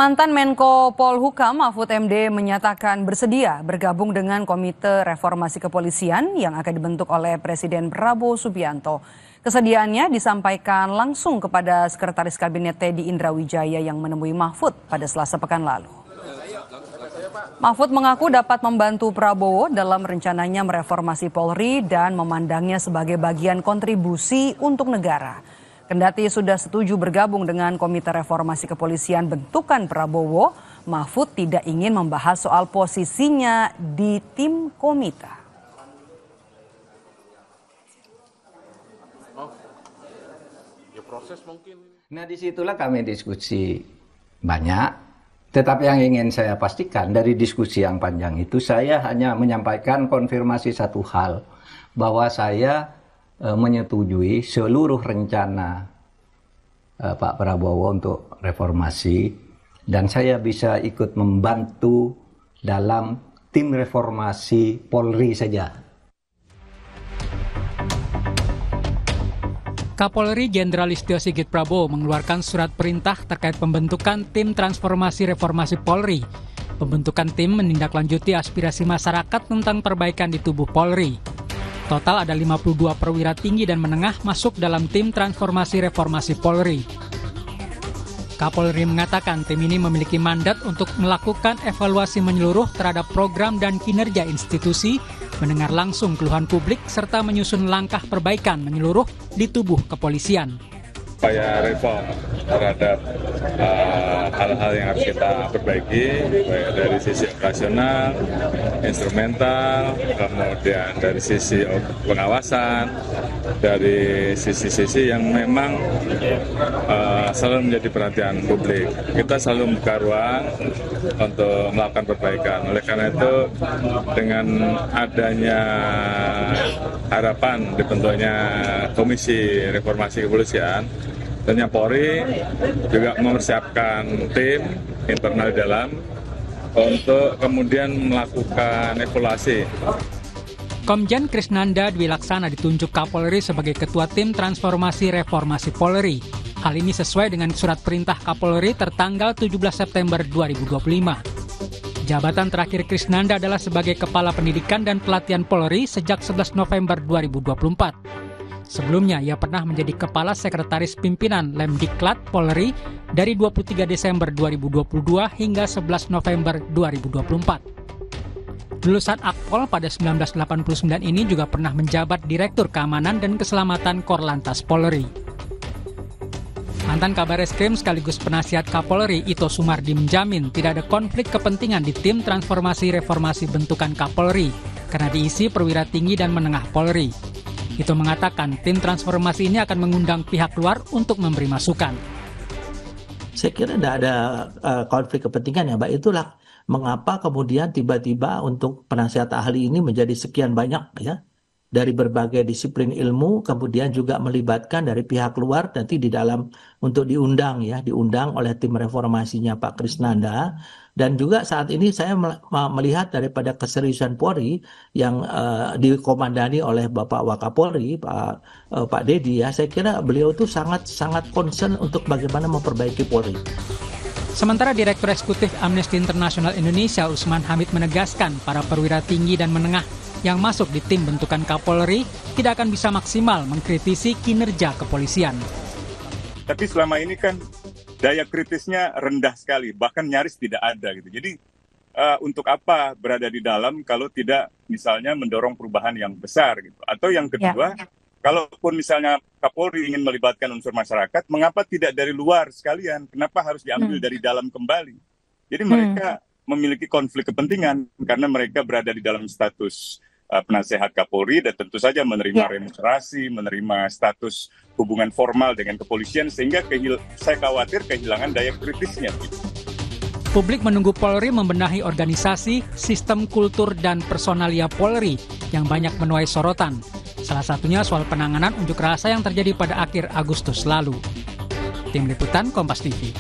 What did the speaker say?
Mantan Menko Polhukam Mahfud MD menyatakan bersedia bergabung dengan Komite Reformasi Kepolisian yang akan dibentuk oleh Presiden Prabowo Subianto. Kesediaannya disampaikan langsung kepada Sekretaris Kabinet Teddy Indrawijaya yang menemui Mahfud pada Selasa pekan lalu. Mahfud mengaku dapat membantu Prabowo dalam rencananya mereformasi Polri dan memandangnya sebagai bagian kontribusi untuk negara. Kendati sudah setuju bergabung dengan Komite Reformasi Kepolisian bentukan Prabowo, Mahfud tidak ingin membahas soal posisinya di tim komite. Nah, disitulah kami diskusi banyak. Tetapi yang ingin saya pastikan dari diskusi yang panjang itu, saya hanya menyampaikan konfirmasi satu hal, bahwa saya menyetujui seluruh rencana Pak Prabowo untuk reformasi, dan saya bisa ikut membantu dalam tim reformasi Polri saja. Kapolri Jenderal Listio Sigit Prabowo mengeluarkan surat perintah terkait pembentukan tim transformasi reformasi Polri. Pembentukan tim menindaklanjuti aspirasi masyarakat tentang perbaikan di tubuh Polri. Total ada 52 perwira tinggi dan menengah masuk dalam tim transformasi reformasi Polri. Kapolri mengatakan tim ini memiliki mandat untuk melakukan evaluasi menyeluruh terhadap program dan kinerja institusi, mendengar langsung keluhan publik, serta menyusun langkah perbaikan menyeluruh di tubuh kepolisian. Upaya reform terhadap hal-hal yang harus kita perbaiki, baik dari sisi operasional, instrumental, kemudian dari sisi pengawasan, dari sisi-sisi yang memang selalu menjadi perhatian publik. Kita selalu membuka ruang untuk melakukan perbaikan. Oleh karena itu, dengan adanya harapan dibentuknya Komisi Reformasi Kepolisian, tentunya Polri juga mempersiapkan tim internal di dalam untuk kemudian melakukan evaluasi. Komjen Krisnanda Dwi Laksana ditunjuk Kapolri sebagai Ketua Tim Transformasi Reformasi Polri. Hal ini sesuai dengan surat perintah Kapolri tertanggal 17 September 2025. Jabatan terakhir Krisnanda adalah sebagai Kepala Pendidikan dan Pelatihan Polri sejak 11 November 2024. Sebelumnya, ia pernah menjadi Kepala Sekretaris Pimpinan Lemdiklat Polri dari 23 Desember 2022 hingga 11 November 2024. Lulusan Akpol pada 1989 ini juga pernah menjabat Direktur Keamanan dan Keselamatan Korlantas Polri. Mantan Kabareskrim sekaligus penasihat Kapolri Ito Sumardi menjamin tidak ada konflik kepentingan di tim transformasi reformasi bentukan Kapolri karena diisi perwira tinggi dan menengah Polri. Ito mengatakan tim transformasi ini akan mengundang pihak luar untuk memberi masukan. Saya kira tidak ada konflik kepentingan ya, Mbak. Itulah mengapa kemudian tiba-tiba untuk penasihat ahli ini menjadi sekian banyak ya, dari berbagai disiplin ilmu, kemudian juga melibatkan dari pihak luar nanti di dalam untuk diundang oleh tim reformasinya Pak Krisnanda. Dan juga saat ini saya melihat daripada keseriusan Polri yang dikomandani oleh Bapak Wakapolri, Pak Dedi ya, saya kira beliau itu sangat concern untuk bagaimana memperbaiki Polri. Sementara Direktur Eksekutif Amnesty International Indonesia Usman Hamid menegaskan para perwira tinggi dan menengah yang masuk di tim bentukan Kapolri tidak akan bisa maksimal mengkritisi kinerja kepolisian. Tapi selama ini kan daya kritisnya rendah sekali, bahkan nyaris tidak ada gitu. Jadi untuk apa berada di dalam kalau tidak misalnya mendorong perubahan yang besar gitu. Atau yang kedua, kalaupun misalnya Kapolri ingin melibatkan unsur masyarakat, mengapa tidak dari luar sekalian? Kenapa harus diambil dari dalam kembali? Jadi mereka memiliki konflik kepentingan karena mereka berada di dalam status penasehat Kapolri dan tentu saja menerima remunerasi, menerima status hubungan formal dengan kepolisian, sehingga saya khawatir kehilangan daya kritisnya. Publik menunggu Polri membenahi organisasi, sistem kultur dan personalia Polri yang banyak menuai sorotan. Salah satunya soal penanganan unjuk rasa yang terjadi pada akhir Agustus lalu. Tim Liputan Kompas TV.